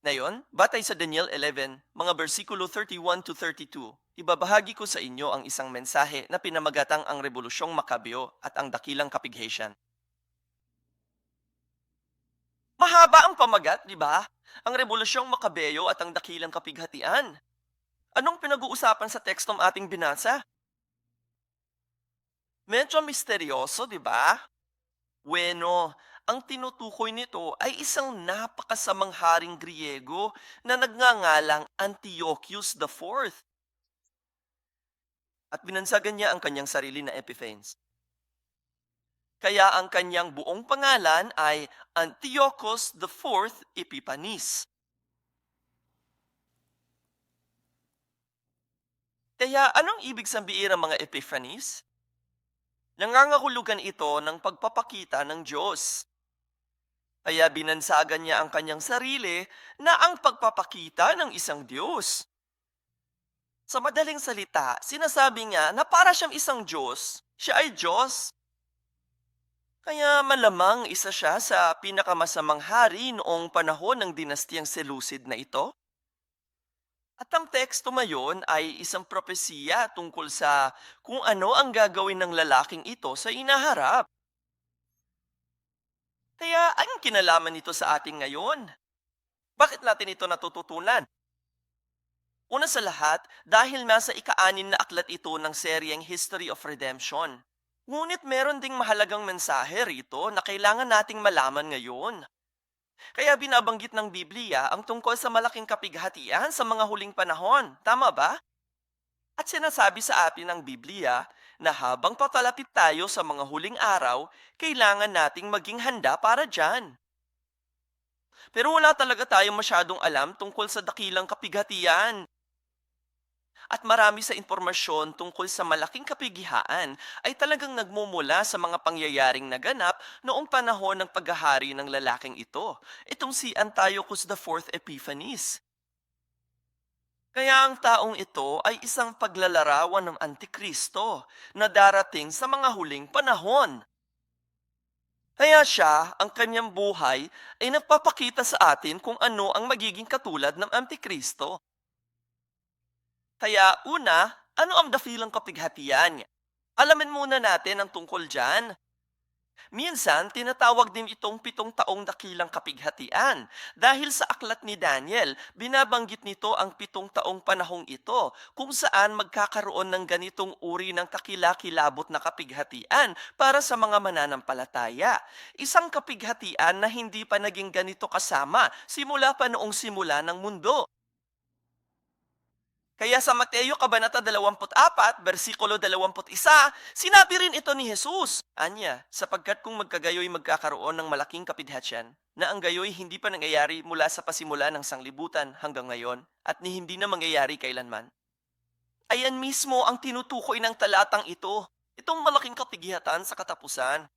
Ngayon, batay sa Daniel 11, mga bersikulo 31 to 32, ibabahagi ko sa inyo ang isang mensahe na pinamagatang ang Rebolusyong Makabeo at ang Dakilang Kapighatian. Mahaba ang pamagat, di ba? Ang Rebolusyong Makabeo at ang Dakilang Kapighatian. Anong pinag-uusapan sa tekstong ating binasa? Medyo misteryoso, di ba? Bueno, ang tinutukoy nito ay isang napakasamang haring Griego na nagngangalang Antiochus IV at binansagan niya ang kanyang sarili na Epiphanes. Kaya ang kanyang buong pangalan ay Antiochus IV Epiphanes. Kaya anong ibig sabihin ng mga Epiphanes? Nangangahulugan ito ng pagpapakita ng Diyos. Kaya binansagan niya ang kanyang sarili na ang pagpapakita ng isang Diyos. Sa madaling salita, sinasabi niya na para siyang isang Diyos, siya ay Diyos. Kaya malamang isa siya sa pinakamasamang hari noong panahon ng dinastiyang Seleucid na ito. At ang teksto ngayon ay isang propesiya tungkol sa kung ano ang gagawin ng lalaking ito sa inaharap. Kaya anong kinalaman nito sa ating ngayon? Bakit natin ito natututunan? Una sa lahat, dahil nasa ika-anim na aklat ito ng seryeng History of Redemption. Ngunit meron ding mahalagang mensahe rito na kailangan nating malaman ngayon. Kaya binabanggit ng Biblia ang tungkol sa malaking kapighatian sa mga huling panahon. Tama ba? At sinasabi sa atin ng Biblia na habang papalapit tayo sa mga huling araw, kailangan nating maging handa para dyan. Pero wala talaga tayong masyadong alam tungkol sa dakilang kapighatian. At marami sa impormasyon tungkol sa malaking kapighatian ay talagang nagmumula sa mga pangyayaring naganap noong panahon ng paghahari ng lalaking ito, itong si Antiochus IV Epiphanes. Kaya ang taong ito ay isang paglalarawan ng Antikristo na darating sa mga huling panahon. Kaya siya, ang kanyang buhay, ay nagpapakita sa atin kung ano ang magiging katulad ng Antikristo. Kaya una, ano ang dakilang kapighatian? Alamin muna natin ang tungkol dyan. Minsan, tinatawag din itong 7 taong dakilang kapighatian dahil sa aklat ni Daniel, binabanggit nito ang 7 taong panahong ito kung saan magkakaroon ng ganitong uri ng kakilakilabot na kapighatian para sa mga mananampalataya. Isang kapighatian na hindi pa naging ganito kasama simula pa noong simula ng mundo. Kaya sa Mateo Kabanata 24, versikulo 21, sinabi rin ito ni Jesus. Anya, sapagkat kung magkagayoy magkakaroon ng malaking kapighatian, na ang gayoy hindi pa nangyayari mula sa pasimula ng sanglibutan hanggang ngayon, at ni hindi na mangyayari kailanman. Ayan mismo ang tinutukoy ng talatang ito, itong malaking kapighatian sa katapusan.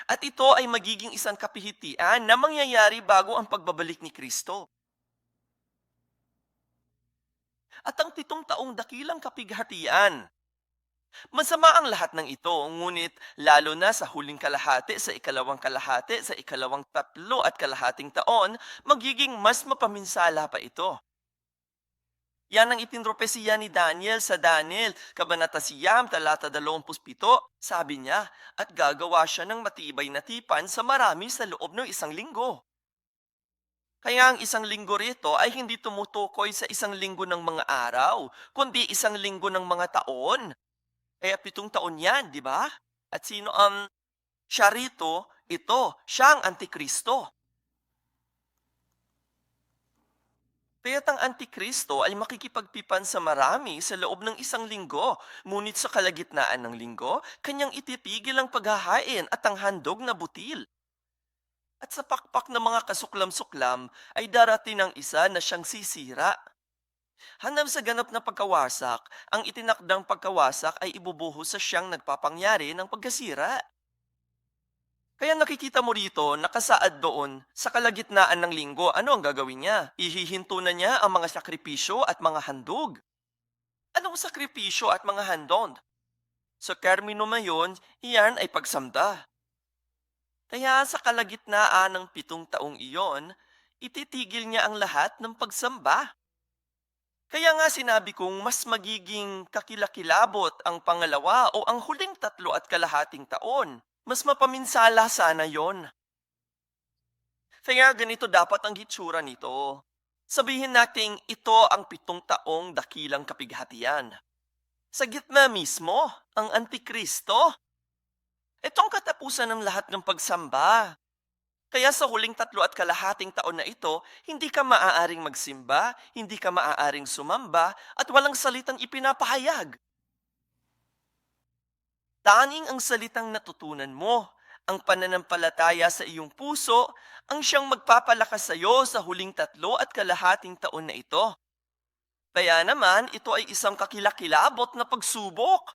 At ito ay magiging isang kapihitian na mangyayari bago ang pagbabalik ni Kristo. At ang 7 taong dakilang kapighatian. Masama ang lahat ng ito, ngunit lalo na sa huling kalahati, sa ikalawang kalahati, sa ikalawang 3 at kalahating taon, magiging mas mapaminsala pa ito. Yan ang itinropesiya ni Daniel sa Daniel, Kabanata Siyam, talata 27. Sabi niya, at gagawa siya ng matibay na tipan sa marami sa loob ng 1 linggo. Kaya ang 1 linggo rito ay hindi tumutukoy sa 1 linggo ng mga araw, kundi 1 linggo ng mga taon. Kaya 7 taon yan, di ba? At sino ang siya rito? Ito, siya ang Antikristo. Kaya't ang Antikristo ay makikipagtipan sa marami sa loob ng 1 linggo, ngunit sa kalagitnaan ng linggo, kanyang ititigil ang paghahain at ang handog na butil. At sa pakpak ng mga kasuklam-suklam ay darating ang isa na siyang sisira. Hanam sa ganap na pagkawasak, ang itinakdang pagkawasak ay ibubuhos sa siyang nagpapangyari ng pagkasira. Kaya nakikita mo rito, nakasaad doon, sa kalagitnaan ng linggo, ano ang gagawin niya? Ihihinto na niya ang mga sakripisyo at mga handog. Anong sakripisyo at mga handog? Sa termino mayon, iyan ay pagsamda. Kaya sa kalagitnaan ng 7 taong iyon, ititigil niya ang lahat ng pagsamba. Kaya nga sinabi kong mas magiging kakilakilabot ang pangalawa o ang huling 3 at kalahating taon. Mas mapaminsala sana yon. Kaya ganito dapat ang hitsura nito. Sabihin nating ito ang 7 taong dakilang kapighatian. Sa gitna mismo, ang Antikristo. Ito ang katapusan ng lahat ng pagsamba. Kaya sa huling 3 at kalahating taon na ito, hindi ka maaaring magsimba, hindi ka maaaring sumamba, at walang salitang ipinapahayag. Tanging ang salitang natutunan mo, ang pananampalataya sa iyong puso, ang siyang magpapalakas sa iyo sa huling 3 at kalahating taon na ito. Kaya naman, ito ay isang kakilakilabot na pagsubok.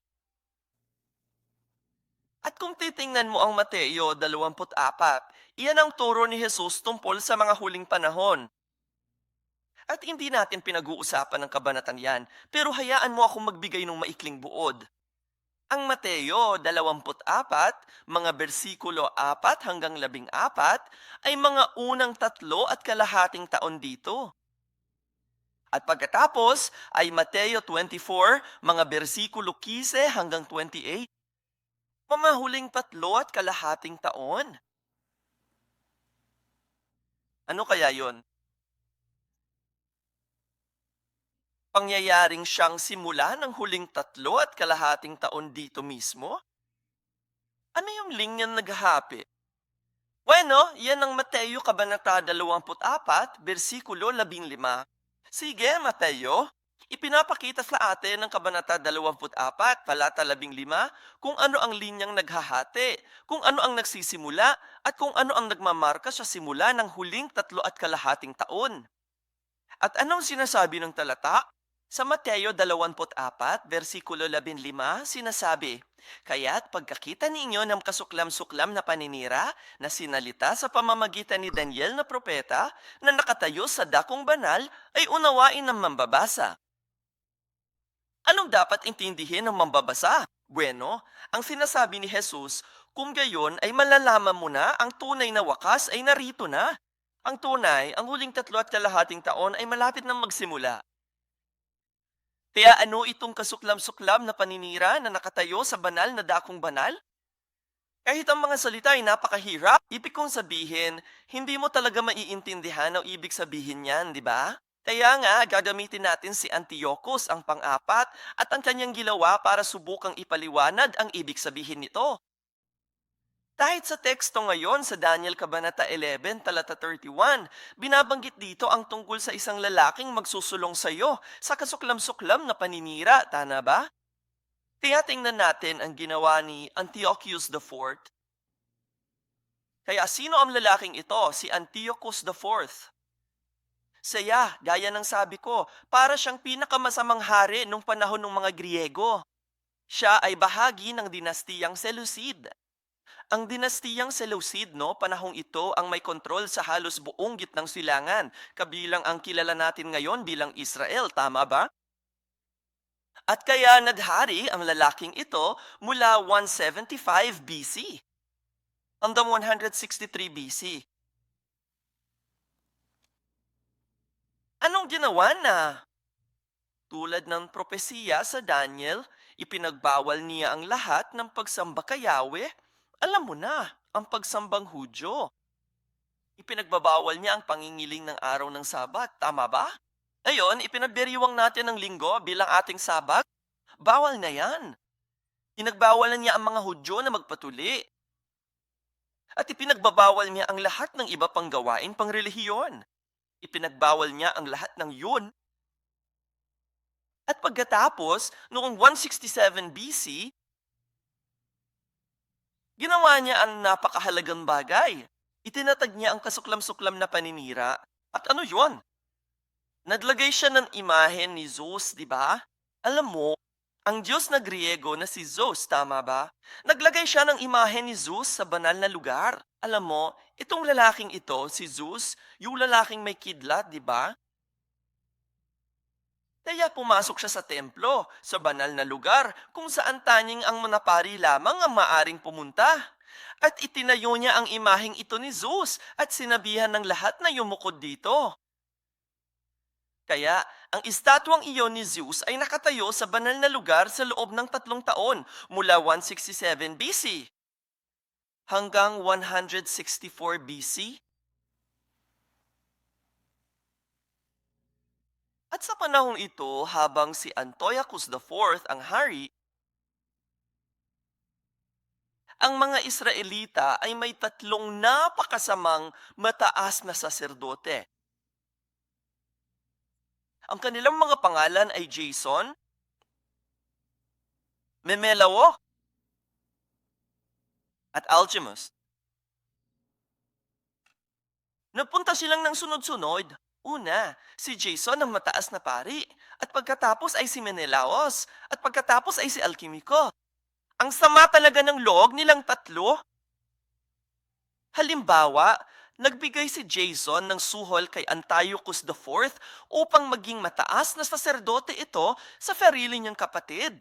At kung titingnan mo ang Mateo 24, iyan ang turo ni Jesus tungkol sa mga huling panahon. At hindi natin pinag-uusapan ng kabanatan yan, pero hayaan mo akong magbigay ng maikling buod. Ang Mateo 24, mga bersikulo 4 hanggang 14, ay mga unang 3 at kalahating taon dito. At pagkatapos ay Mateo 24, mga bersikulo 15 hanggang 28. Huling 3 at kalahating taon. Ano kaya yon? Pangyayaring siyang simula ng huling 3 at kalahating taon dito mismo? Ano yung lingyang naghahapi? Bueno, yan ang Mateo Kabanata 24, versikulo 15. Sige, Mateo, ipinapakita sa atin ng Kabanata 24, talata 15, kung ano ang linyang naghahati, kung ano ang nagsisimula, at kung ano ang nagmamarka sa simula ng huling 3 at kalahating taon. At anong sinasabi ng talata? Sa Mateo 24, versikulo 15, sinasabi, "Kaya't pagkakita ninyo ng kasuklam-suklam na paninira na sinalita sa pamamagitan ni Daniel na propeta na nakatayo sa dakong banal, ay unawain ng mambabasa." Anong dapat intindihin ng mambabasa? Bueno, ang sinasabi ni Jesus, kung gayon ay malalaman mo na ang tunay na wakas ay narito na. Ang tunay, ang huling 3 at kalahating taon ay malapit nang magsimula. Kaya ano itong kasuklam-suklam na paninira na nakatayo sa banal na dakong banal? Kahit ang mga salita ay napakahirap, ibig kong sabihin, hindi mo talaga maiintindihan ang ibig sabihin niyan, di ba? Kaya nga, gagamitin natin si Antiochus ang pang-apat at ang kanyang ginawa para subukang ipaliwanag ang ibig sabihin nito. Kahit sa teksto ngayon sa Daniel Kabanata 11, talata 31, binabanggit dito ang tungkol sa isang lalaking magsusulong sa iyo sa kasuklam-suklam na paninira, tama ba? Kaya tingnan natin ang ginawa ni Antiochus IV. Kaya sino ang lalaking ito? Si Antiochus IV. Saya, gaya ng sabi ko, para siyang pinakamasamang hari nung panahon ng mga Griego. Siya ay bahagi ng dinastiyang Seleucid. Ang dinastiyang Seleucid, panahong ito ang may kontrol sa halos buong gitnang silangan, kabilang ang kilala natin ngayon bilang Israel, tama ba? At kaya naghari ang lalaking ito mula 175 BC hanggang 163 BC. Anong ginawa na? Tulad ng propesiya sa Daniel, ipinagbawal niya ang lahat ng pagsamba kay Yahweh. Alam mo na, ang pagsambang Hudyo. Ipinagbabawal niya ang pangingiling ng araw ng Sabat, tama ba? Ngayon, ipinagbiriwang natin ang linggo bilang ating Sabat. Bawal na yan. Pinagbawalan niya ang mga Hudyo na magpatuli. At ipinagbabawal niya ang lahat ng iba pang gawain pang relihiyon. Ipinagbawal niya ang lahat ng yun. At pagkatapos, noong 167 BC, ginawa niya ang napakahalagang bagay. Itinatag niya ang kasuklam-suklam na paninira. At ano yon? Naglagay siya ng imahe ni Zeus, di ba? Alam mo, ang Diyos na Griego na si Zeus, tama ba? Naglagay siya ng imahe ni Zeus sa banal na lugar. Alam mo, itong lalaking ito, si Zeus, yung lalaking may kidlat, di ba? Kaya pumasok siya sa templo, sa banal na lugar, kung saan tanying ang manapari lamang ang maaring pumunta. At itinayo niya ang imaheng ito ni Zeus at sinabihan ng lahat na yumukod dito. Kaya, ang estatwang iyon ni Zeus ay nakatayo sa banal na lugar sa loob ng 3 taon mula 167 BC hanggang 164 BC. At sa panahong ito, habang si Antiochus IV ang hari, ang mga Israelita ay may 3 napakasamang mataas na saserdote. Ang kanilang mga pangalan ay Jason, Memelawo, at Alcimus. Napunta silang ng sunod-sunod. Una, si Jason ang mataas na pari, at pagkatapos ay si Menelaos, at pagkatapos ay si Alkimiko. Ang sama talaga ng loob nilang 3. Halimbawa, nagbigay si Jason ng suhol kay Antiochus IV upang maging mataas na saserdote ito sa sarili niyang kapatid.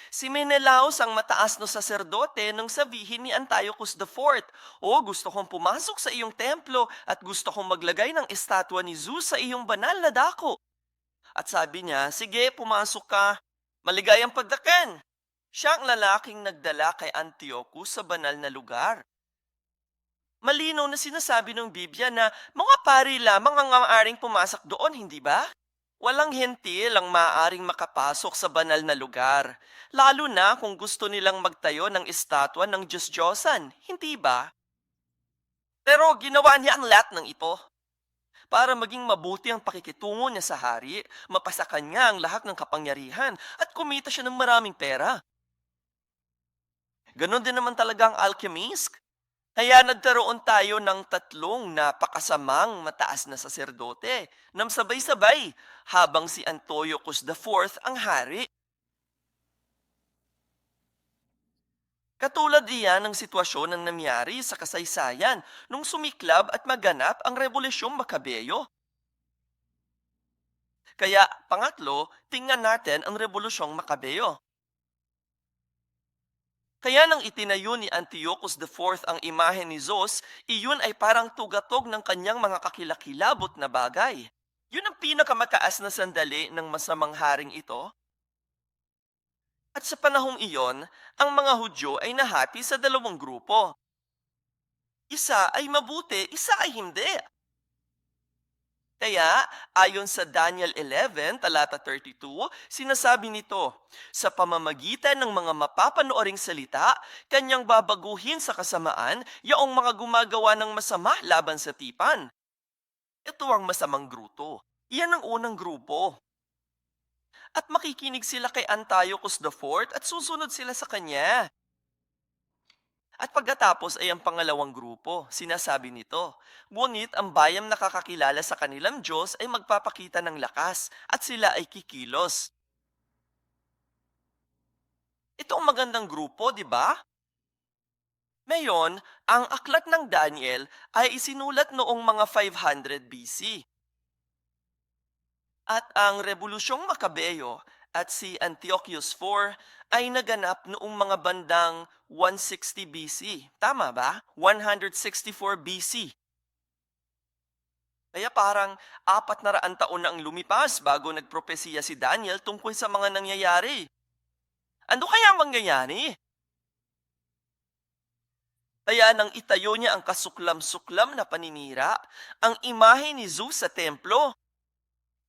Si Menelaos ang mataas na saserdote nang sabihin ni Antiochus IV, "O, gusto kong pumasok sa iyong templo at gusto kong maglagay ng estatwa ni Zeus sa iyong banal na dako." At sabi niya, "Sige, pumasok ka. Maligayang pagdakan." Siya ang lalaking nagdala kay Antiochus sa banal na lugar. Malinaw na sinasabi ng Biblia na mga pari lamang ang maaaring pumasok doon, hindi ba? Walang hentil ang maaaring makapasok sa banal na lugar, lalo na kung gusto nilang magtayo ng estatwa ng Diyos-Diyosan, hindi ba? Pero ginawa niya ang lahat ng ito. Para maging mabuti ang pakikitungo niya sa hari, mapasakan niya ang lahat ng kapangyarihan at kumita siya ng maraming pera. Ganon din naman talaga ang alchemist. Kaya nagkaroon tayo ng 3 napakasamang mataas na saserdote nang sabay-sabay habang si Antiochus IV ang hari. Katulad iyan ng sitwasyon ng nangyari sa kasaysayan nung sumiklab at maganap ang Rebolusyong Makabeyo. Kaya, pangatlo, tingnan natin ang Rebolusyong Makabeyo. Kaya nang itinayo ni Antiochus IV ang imahe ni Zeus, iyon ay parang tugatog ng kanyang mga kakilakilabot na bagay. Yun ang pinakamataas na sandali ng masamang haring ito. At sa panahong iyon, ang mga Hudyo ay nahati sa 2 grupo. Isa ay mabuti, isa ay hindi. Kaya, ayon sa Daniel 11, talata 32, sinasabi nito, "Sa pamamagitan ng mga mapapanooring salita, kanyang babaguhin sa kasamaan yaong mga gumagawa ng masama laban sa tipan." Ito ang masamang grupo. Iyan ang unang grupo. At makikinig sila kay Antiochus IV at susunod sila sa kanya. At pagkatapos ay ang pangalawang grupo, sinasabi nito, "Ngunit ang bayang nakakakilala sa kanilang Diyos ay magpapakita ng lakas at sila ay kikilos." Ito ang magandang grupo, di ba? Ngayon, ang aklat ng Daniel ay isinulat noong mga 500 BC. At ang Rebolusyong Makabeyo at si Antiochus IV ay naganap noong mga bandang 160 BC. Tama ba? 164 BC. Kaya parang 400 taon na ang lumipas bago nagpropesiya si Daniel tungkol sa mga nangyayari. Ano kaya ang mangyayari? Kaya nang itayo niya ang kasuklam-suklam na paninira, ang imahe ni Zeus sa templo,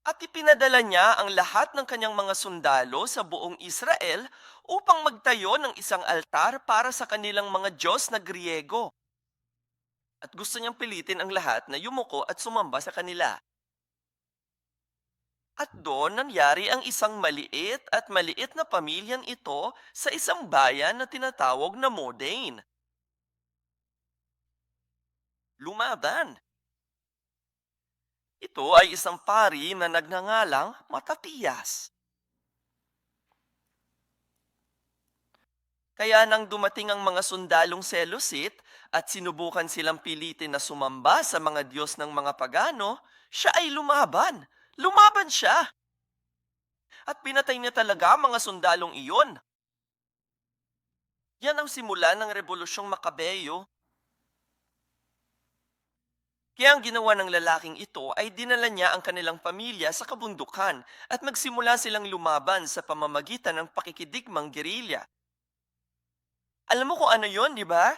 at ipinadala niya ang lahat ng kanyang mga sundalo sa buong Israel upang magtayo ng isang altar para sa kanilang mga Diyos na Griego. At gusto niyang pilitin ang lahat na yumuko at sumamba sa kanila. At doon nangyari ang isang maliit at maliit na pamilyang ito sa isang bayan na tinatawag na Modane. Lumaban. Ito ay isang pari na nagngangalang Matatias. Kaya nang dumating ang mga sundalong Seleucid at sinubukan silang pilitin na sumamba sa mga Diyos ng mga pagano, siya ay lumaban. Lumaban siya. At pinatay niya talaga ang mga sundalong iyon. Yan ang simula ng Rebolusyong Makabeyo. Kaya ang ginawa ng lalaking ito ay dinala niya ang kanilang pamilya sa kabundukan at magsimula silang lumaban sa pamamagitan ng pakikidigmang gerilya. Alam mo kung ano yon, di ba?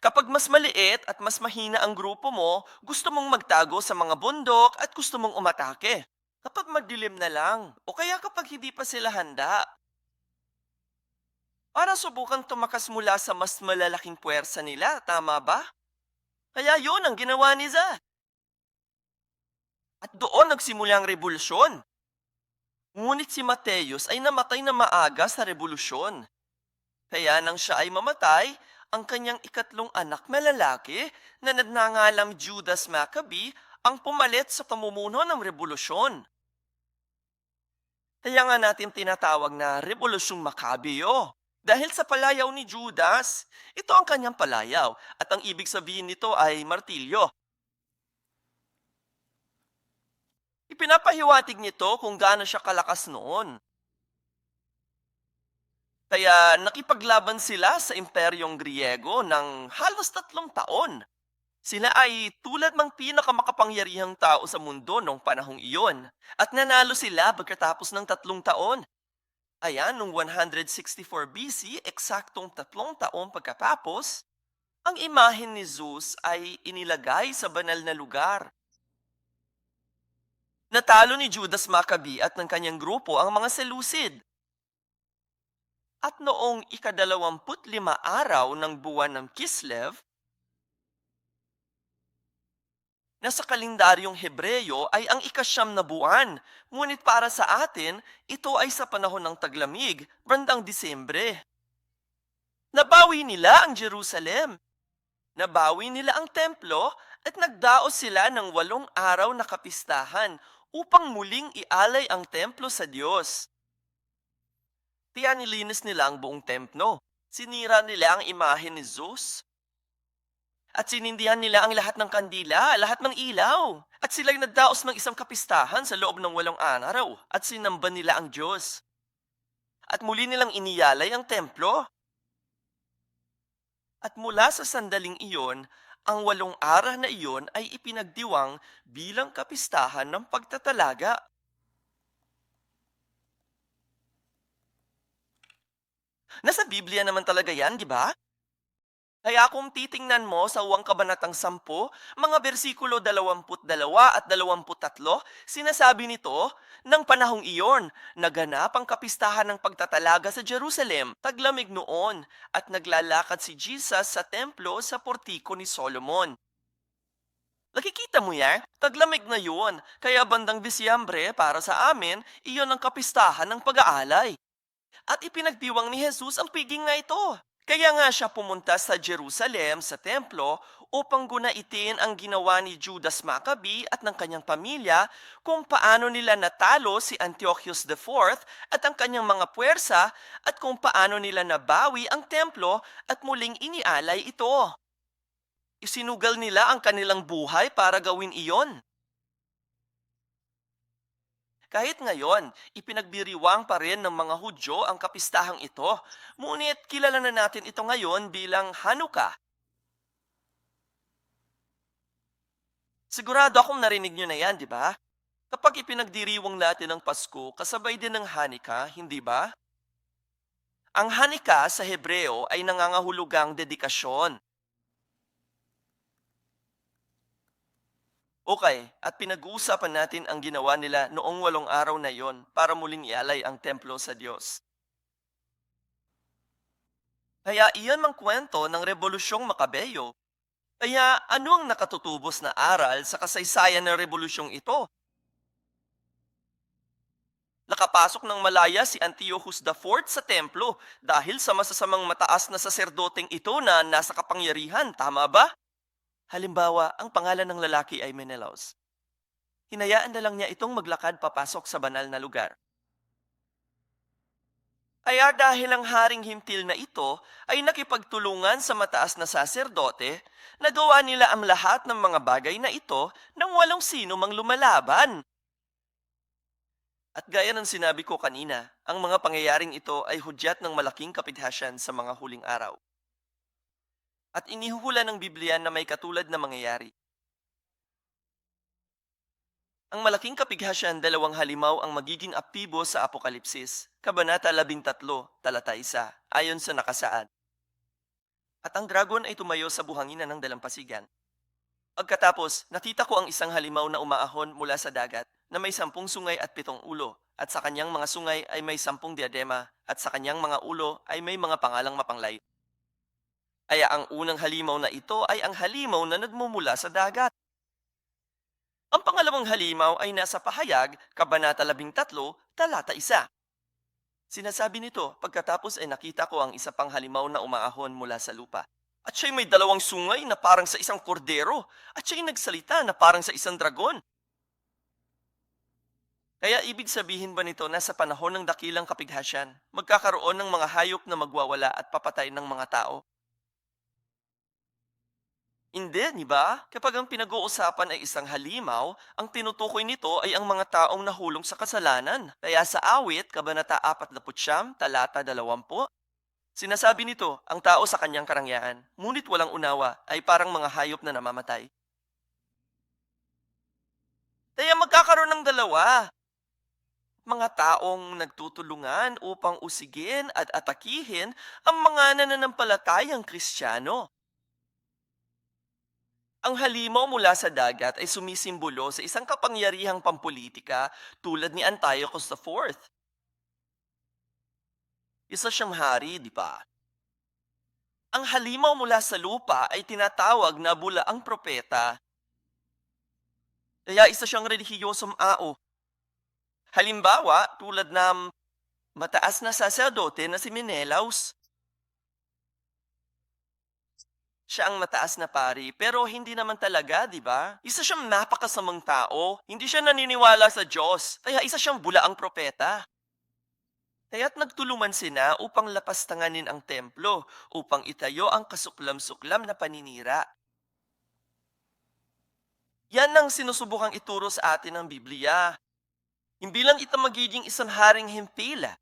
Kapag mas maliit at mas mahina ang grupo mo, gusto mong magtago sa mga bundok at gusto mong umatake. Kapag madilim na lang, o kaya kapag hindi pa sila handa, para subukang tumakas mula sa mas malalaking puwersa nila, tama ba? Kaya yun ang ginawa ni Za. At doon nagsimula ang revolusyon. Ngunit si Mateus ay namatay na maaga sa revolusyon. Kaya nang siya ay mamatay, ang kanyang ikatlong anak na lalaki na nagngangalang Judas Maccabee ang pumalit sa pamumuno ng revolusyon. Kaya nga natin tinatawag na Rebolusyong Makabeo. Dahil sa palayaw ni Judas, ito ang kanyang palayaw at ang ibig sabihin nito ay martilyo. Ipinapahiwatig nito kung gaano siya kalakas noon. Kaya nakipaglaban sila sa Imperyong Griego ng halos 3 taon. Sila ay tulad ng pinakamakapangyarihang tao sa mundo noong panahong iyon at nanalo sila pagkatapos ng 3 taon. Ayan, noong 164 BC, eksaktong 3 taon pagkatapos, ang imahen ni Zeus ay inilagay sa banal na lugar. Natalo ni Judas Maccabee at ng kanyang grupo ang mga Seleucid. At noong ika-25 araw ng buwan ng Kislev, na sa kalendaryong Hebreyo ay ang ika-9 na buwan, ngunit para sa atin, ito ay sa panahon ng taglamig, bandang Disyembre. Nabawi nila ang Jerusalem, nabawi nila ang templo, at nagdaos sila ng 8 araw na kapistahan upang muling ialay ang templo sa Diyos. Nilinis nila ang buong templo. Sinira nila ang imahe ni Zeus. At sinindihan nila ang lahat ng kandila, lahat ng ilaw. At sila'y nagdaos ng isang kapistahan sa loob ng 8 araw at sinamba nila ang Diyos. At muli nilang iniyalay ang templo. At mula sa sandaling iyon, ang 8 araw na iyon ay ipinagdiwang bilang kapistahan ng pagtatalaga. Nasa Biblia naman talaga yan, di ba? Kaya kung titingnan mo sa Uwang Kabanatang 10, mga bersikulo 22 at 23, sinasabi nito, ng panahong iyon, naganap ang kapistahan ng pagtatalaga sa Jerusalem, taglamig noon, at naglalakad si Jesus sa templo sa portiko ni Solomon. Nakikita mo yan? Taglamig na yun, kaya bandang Disyembre para sa amin, iyon ang kapistahan ng pag-aalay. At ipinagdiwang ni Jesus ang piging na ito. Kaya nga siya pumunta sa Jerusalem, sa templo, upang gunaitin ang ginawa ni Judas Maccabee at ng kanyang pamilya kung paano nila natalo si Antiochus IV at ang kanyang mga puwersa at kung paano nila nabawi ang templo at muling inialay ito. Isinugal nila ang kanilang buhay para gawin iyon. Kahit ngayon, ipinagbiriwang pa rin ng mga Hudyo ang kapistahang ito, ngunit kilala na natin ito ngayon bilang Hanukkah. Sigurado akong narinig nyo na yan, di ba? Kapag ipinagdiriwang natin ang Pasko, kasabay din ng Hanukkah, hindi ba? Ang Hanukkah sa Hebreo ay nangangahulugang dedikasyon. Okay, at pinag-uusapan natin ang ginawa nila noong 8 araw na yon para muling ialay ang templo sa Diyos. Kaya iyan ang kwento ng Rebolusyong Makabeyo. Kaya ano ang nakatutubos na aral sa kasaysayan ng revolusyong ito? Nakapasok ng malaya si Antiochus IV sa templo dahil sa masasamang mataas na saserdoteng ito na nasa kapangyarihan, tama ba? Halimbawa, ang pangalan ng lalaki ay Menelaus. Hinayaan na lang niya itong maglakad papasok sa banal na lugar. Kaya dahil ang haring hintil na ito ay nakipagtulungan sa mataas na saserdote, nagawa nila ang lahat ng mga bagay na ito nang walang sino mang lumalaban. At gaya ng sinabi ko kanina, ang mga pangyayaring ito ay hudyat ng malaking kapidhasyan sa mga huling araw. At inihuhula ng Biblia na may katulad na mangyayari. Ang malaking kapighasyan, dalawang halimaw ang magiging aktibo sa Apokalipsis, Kabanata 13, talata 1, ayon sa nakasaad. At ang dragon ay tumayo sa buhanginan ng dalampasigan. Pagkatapos, nakita ko ang isang halimaw na umaahon mula sa dagat na may 10 sungay at 7 ulo, at sa kanyang mga sungay ay may 10 diadema, at sa kanyang mga ulo ay may mga pangalang mapanglayo. Kaya ang unang halimaw na ito ay ang halimaw na nagmumula sa dagat. Ang pangalawang halimaw ay nasa Pahayag, Kabanata 13, talata 1. Sinasabi nito, pagkatapos ay nakita ko ang isa pang halimaw na umaahon mula sa lupa. At siya'y may 2 sungay na parang sa isang kordero, at siya'y nagsalita na parang sa isang dragon. Kaya ibig sabihin ba nito na sa panahon ng dakilang kapighasyan, magkakaroon ng mga hayop na magwawala at papatay ng mga tao? Hindi, di ba? Kapag ang pinag-uusapan ay isang halimaw, ang tinutukoy nito ay ang mga taong nahulog sa kasalanan. Kaya sa awit, Kabanata 49, talata 20, sinasabi nito, ang tao sa kanyang karangyaan, ngunit walang unawa, ay parang mga hayop na namamatay. Kaya magkakaroon ng dalawa. Mga taong nagtutulungan upang usigin at atakihin ang mga nananampalatayang Kristiyano. Ang halimaw mula sa dagat ay sumisimbolo sa isang kapangyarihang pampulitika tulad ni Antiochus IV. Isa siyang hari, di ba? Ang halimaw mula sa lupa ay tinatawag na bulaang propeta. Kaya isa siyang relihiyosong ao. Halimbawa, tulad ng mataas na saserdote na si Menelaus. Siya ang mataas na pari, pero hindi naman talaga, di ba? Isa siyang napakasamang tao. Hindi siya naniniwala sa Diyos. Kaya isa siyang bulaang propeta. Kaya't nagtulungan sina upang lapastanganin ang templo, upang itayo ang kasuklam-suklam na paninira. Yan ang sinusubukang ituro sa atin ng Biblia. Hindi lang ito magiging isang haring himpila.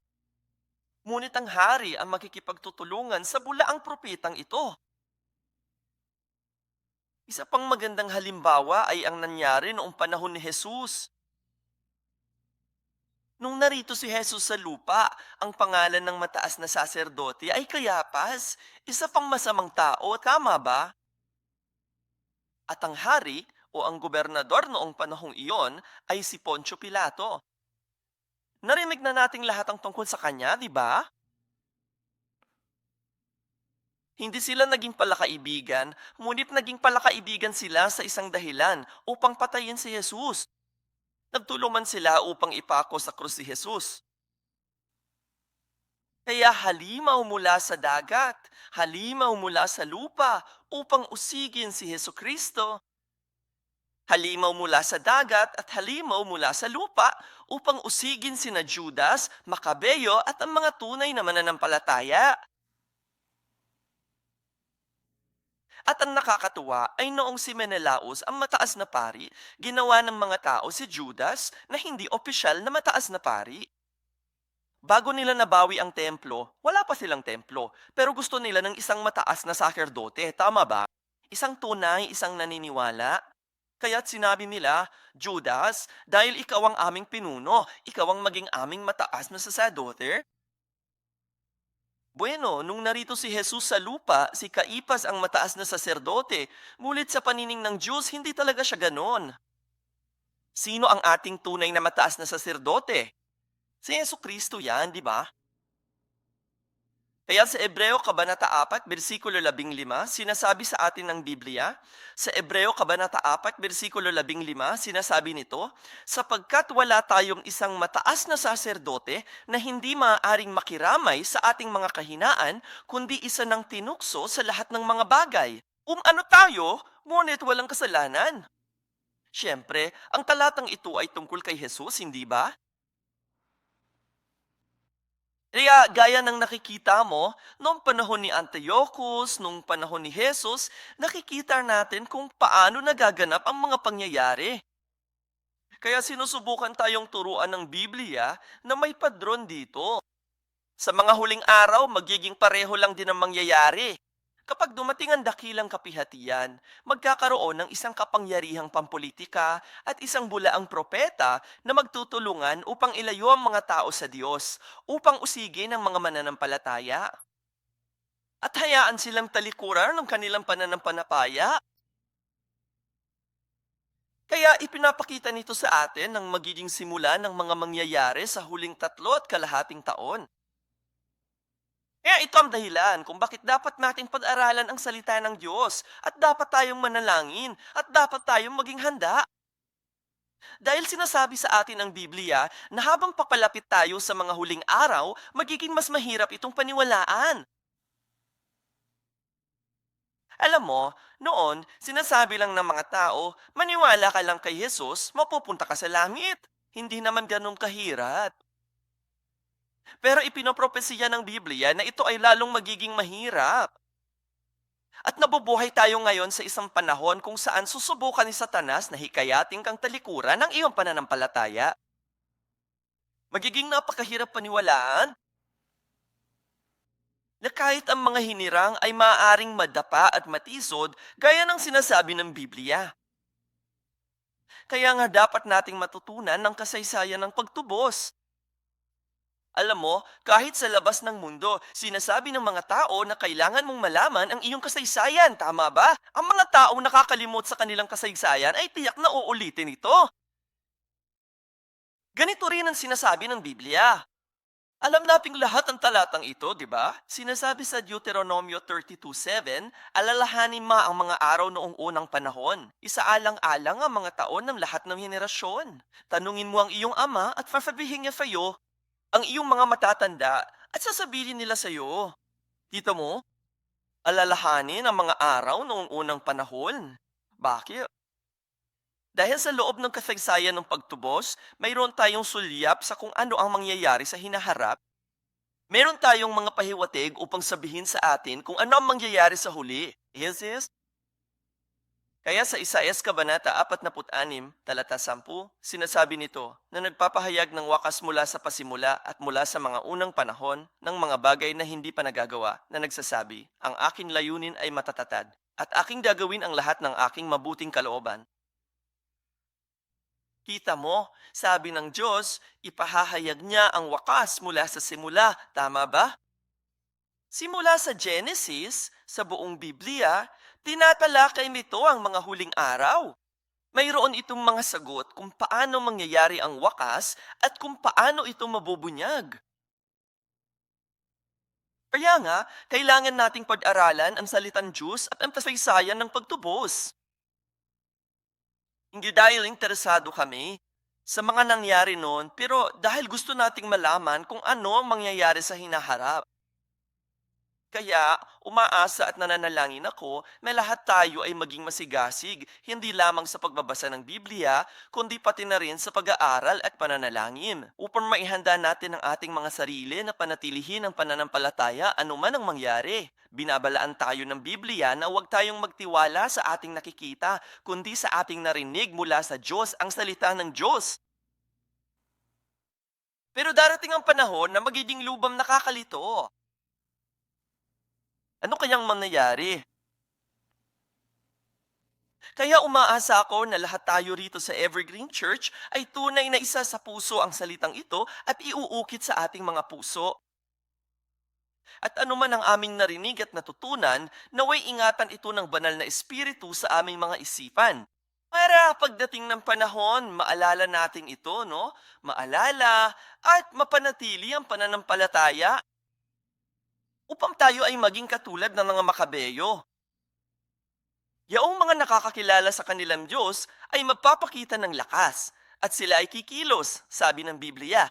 Ngunit ang hari ang makikipagtutulungan sa bulaang propetang ito. Isa pang magandang halimbawa ay ang nangyari noong panahon ni Jesus. Nung narito si Jesus sa lupa, ang pangalan ng mataas na saserdote ay Cayapas, isa pang masamang tao, tama ba? At ang hari o ang gobernador noong panahong iyon ay si Poncio Pilato. Narinig na nating lahat ang tungkol sa kanya, di ba? Hindi sila naging palakaibigan, ngunit naging palakaibigan sila sa isang dahilan upang patayin si Jesus. Nagtulungan sila upang ipako sa krus si Jesus. Kaya halimaw mula sa dagat, halimaw mula sa lupa upang usigin si Hesukristo. Halimaw mula sa dagat at halimaw mula sa lupa upang usigin sina Judas, Macabeo at ang mga tunay na mananampalataya. At ang nakakatuwa ay noong si Menelaos ang mataas na pari, ginawa ng mga tao si Judas na hindi opisyal na mataas na pari. Bago nila nabawi ang templo, wala pa silang templo, pero gusto nila ng isang mataas na sakerdote, tama ba? Isang tunay, isang naniniwala. Kaya't sinabi nila, Judas, dahil ikaw ang aming pinuno, ikaw ang maging aming mataas na saserdote. Bueno, nung narito si Jesus sa lupa, si Caiphas ang mataas na saserdote, ngunit sa panining ng Diyos, hindi talaga siya ganon. Sino ang ating tunay na mataas na saserdote? Si Jesucristo yan, di ba? Kaya sa Ebreo Kabanata 4, versikulo 15, sinasabi sa atin ng Biblia, sa Ebreo Kabanata 4, versikulo 15, sinasabi nito, sapagkat wala tayong isang mataas na saserdote na hindi maaaring makiramay sa ating mga kahinaan, kundi isa ng tinukso sa lahat ng mga bagay. Ano tayo, ngunit walang kasalanan. Siyempre, ang talatang ito ay tungkol kay Jesus, hindi ba? Kaya gaya ng nakikita mo, noong panahon ni Antiochus, noong panahon ni Jesus, nakikita natin kung paano nagaganap ang mga pangyayari. Kaya sinusubukan tayong turuan ng Biblia na may padron dito. Sa mga huling araw, magiging pareho lang din ang mangyayari. Kapag dumating ang dakilang kapihatian, magkakaroon ng isang kapangyarihang pampolitika at isang bulaang propeta na magtutulungan upang ilayo ang mga tao sa Diyos, upang usigin ang mga mananampalataya. At hayaan silang talikuran ng kanilang pananampalataya. Kaya ipinapakita nito sa atin ang magiging simula ng mga mangyayari sa huling 3.5 taon. Kaya ito ang dahilan kung bakit dapat nating pag-aralan ang salita ng Diyos at dapat tayong manalangin at dapat tayong maging handa. Dahil sinasabi sa atin ng Biblia na habang papalapit tayo sa mga huling araw, magiging mas mahirap itong paniwalaan. Alam mo, noon, sinasabi lang ng mga tao, maniwala ka lang kay Jesus, mapupunta ka sa langit. Hindi naman ganun kahirap. Pero ipinopropesiya ng Biblia na ito ay lalong magiging mahirap. At nabubuhay tayo ngayon sa isang panahon kung saan susubukan ni Satanas na hikayatin kang talikuran ng iyong pananampalataya. Magiging napakahirap paniwalaan na kahit ang mga hinirang ay maaaring madapa at matisod gaya ng sinasabi ng Biblia. Kaya nga dapat nating matutunan ng kasaysayan ng pagtubos. Alam mo, kahit sa labas ng mundo, sinasabi ng mga tao na kailangan mong malaman ang iyong kasaysayan, tama ba? Ang mga taong nakakalimot sa kanilang kasaysayan ay tiyak na uulitin ito. Ganito rin ang sinasabi ng Biblia. Alam nating lahat ang talatang ito, di ba? Sinasabi sa Deuteronomio 32:7, alalahanin mo ang mga araw noong unang panahon. Isaalang-alang ang mga taon ng lahat ng henerasyon. Tanungin mo ang iyong ama at sasabihin niya sa iyo ang iyong mga matatanda at sasabihin nila sa iyo. Tito mo, alalahanin ang mga araw noong unang panahon. Bakit? Dahil sa loob ng kasaysayan ng pagtubos, mayroon tayong sulyap sa kung ano ang mangyayari sa hinaharap. Meron tayong mga pahiwatig upang sabihin sa atin kung ano ang mangyayari sa huli. Yes. Kaya sa Isaias Kabanata 46, talata 10, sinasabi nito na nagpapahayag ng wakas mula sa pasimula at mula sa mga unang panahon ng mga bagay na hindi pa nagagawa na nagsasabi, ang aking layunin ay matatatad at aking gagawin ang lahat ng aking mabuting kalooban. Kita mo, sabi ng Diyos, ipahahayag niya ang wakas mula sa simula, tama ba? Simula sa Genesis, sa buong Biblia, tinatalakay nito ang mga huling araw. Mayroon itong mga sagot kung paano mangyayari ang wakas at kung paano ito mabubunyag. Kaya nga, kailangan nating pag-aralan ang salitang Diyos at ang kasaysayan ng pagtubos. Hindi dahil interesado kami sa mga nangyari noon, pero dahil gusto nating malaman kung ano ang mangyayari sa hinaharap. Kaya umaasa at nananalangin ako na lahat tayo ay maging masigasig, hindi lamang sa pagbabasa ng Biblia, kundi pati na rin sa pag-aaral at pananalangin, upang maihanda natin ang ating mga sarili na panatilihin ang pananampalataya anuman ang mangyari. Binabalaan tayo ng Biblia na huwag tayong magtiwala sa ating nakikita, kundi sa ating narinig mula sa Diyos, ang salita ng Diyos. Pero darating ang panahon na magiging lubam nakakalito. Ano kayang mangyayari? Kaya umaasa ako na lahat tayo rito sa Evergreen Church ay tunay na isa sa puso ang salitang ito at iuukit sa ating mga puso. At anuman ang aming narinig at natutunan, naway ingatan ito ng banal na espiritu sa aming mga isipan. Para pagdating ng panahon, maalala natin ito, no? Maalala at mapanatili ang pananampalataya upang tayo ay maging katulad ng mga Makabeyo. Yaong mga nakakakilala sa kanilang Diyos ay magpapakita ng lakas at sila ay kikilos, sabi ng Biblia.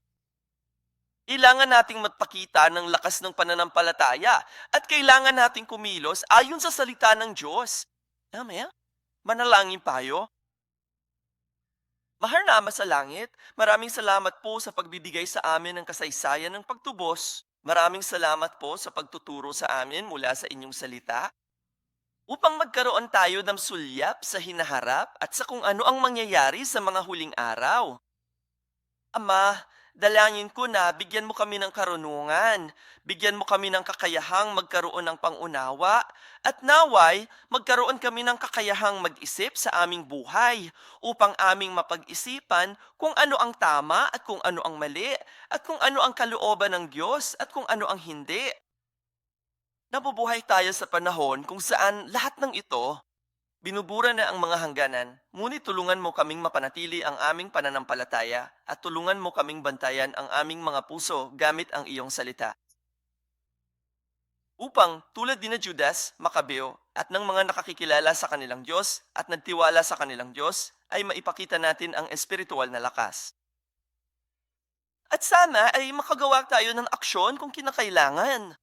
Kailangan nating magpakita ng lakas ng pananampalataya at kailangan nating kumilos ayon sa salita ng Diyos. Amen? Manalangin tayo. Mahal na Ama sa langit, maraming salamat po sa pagbibigay sa amin ng kasaysayan ng pagtubos. Maraming salamat po sa pagtuturo sa amin mula sa inyong salita upang magkaroon tayo ng sulyap sa hinaharap at sa kung ano ang mangyayari sa mga huling araw. Ama, dalangin ko na bigyan mo kami ng karunungan, bigyan mo kami ng kakayahang magkaroon ng pangunawa, at naway magkaroon kami ng kakayahang mag-isip sa aming buhay upang aming mapag-isipan kung ano ang tama at kung ano ang mali, at kung ano ang kalooban ng Diyos at kung ano ang hindi. Nabubuhay tayo sa panahon kung saan lahat ng ito binubura na ang mga hangganan, ngunit tulungan mo kaming mapanatili ang aming pananampalataya at tulungan mo kaming bantayan ang aming mga puso gamit ang iyong salita. Upang tulad din na Judas, Makabeo at ng mga nakakikilala sa kanilang Diyos at nagtiwala sa kanilang Diyos ay maipakita natin ang espiritual na lakas. At sana ay makagawa tayo ng aksyon kung kinakailangan.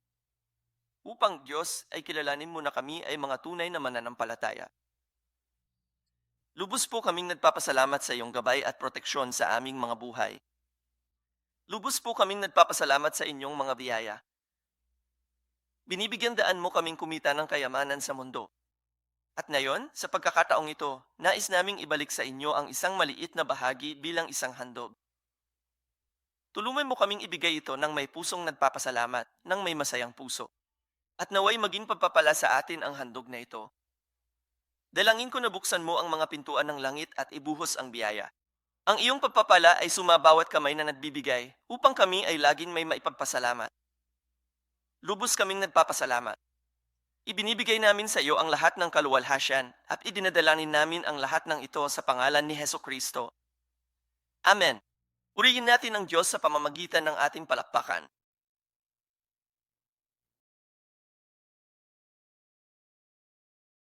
Upang Diyos ay kilalanin mo na kami ay mga tunay na mananampalataya. Lubos po kaming nagpapasalamat sa iyong gabay at proteksyon sa aming mga buhay. Lubos po kaming nagpapasalamat sa inyong mga biyaya. Binibigyan daan mo kaming kumita ng kayamanan sa mundo. At ngayon, sa pagkakataong ito, nais naming ibalik sa inyo ang isang maliit na bahagi bilang isang handog. Tulungan mo kaming ibigay ito ng may pusong nagpapasalamat, ng may masayang puso. At naway maging pagpapala sa atin ang handog na ito. Dalangin ko na buksan mo ang mga pintuan ng langit at ibuhos ang biyaya. Ang iyong pagpapala ay sumabawat kamay na nagbibigay upang kami ay laging may maipagpasalamat. Lubos kaming nagpapasalamat. Ibinibigay namin sa iyo ang lahat ng kaluwalhasyan at idinadalangin namin ang lahat ng ito sa pangalan ni Heso Kristo. Amen. Purihin natin ang Diyos sa pamamagitan ng ating palakpakan.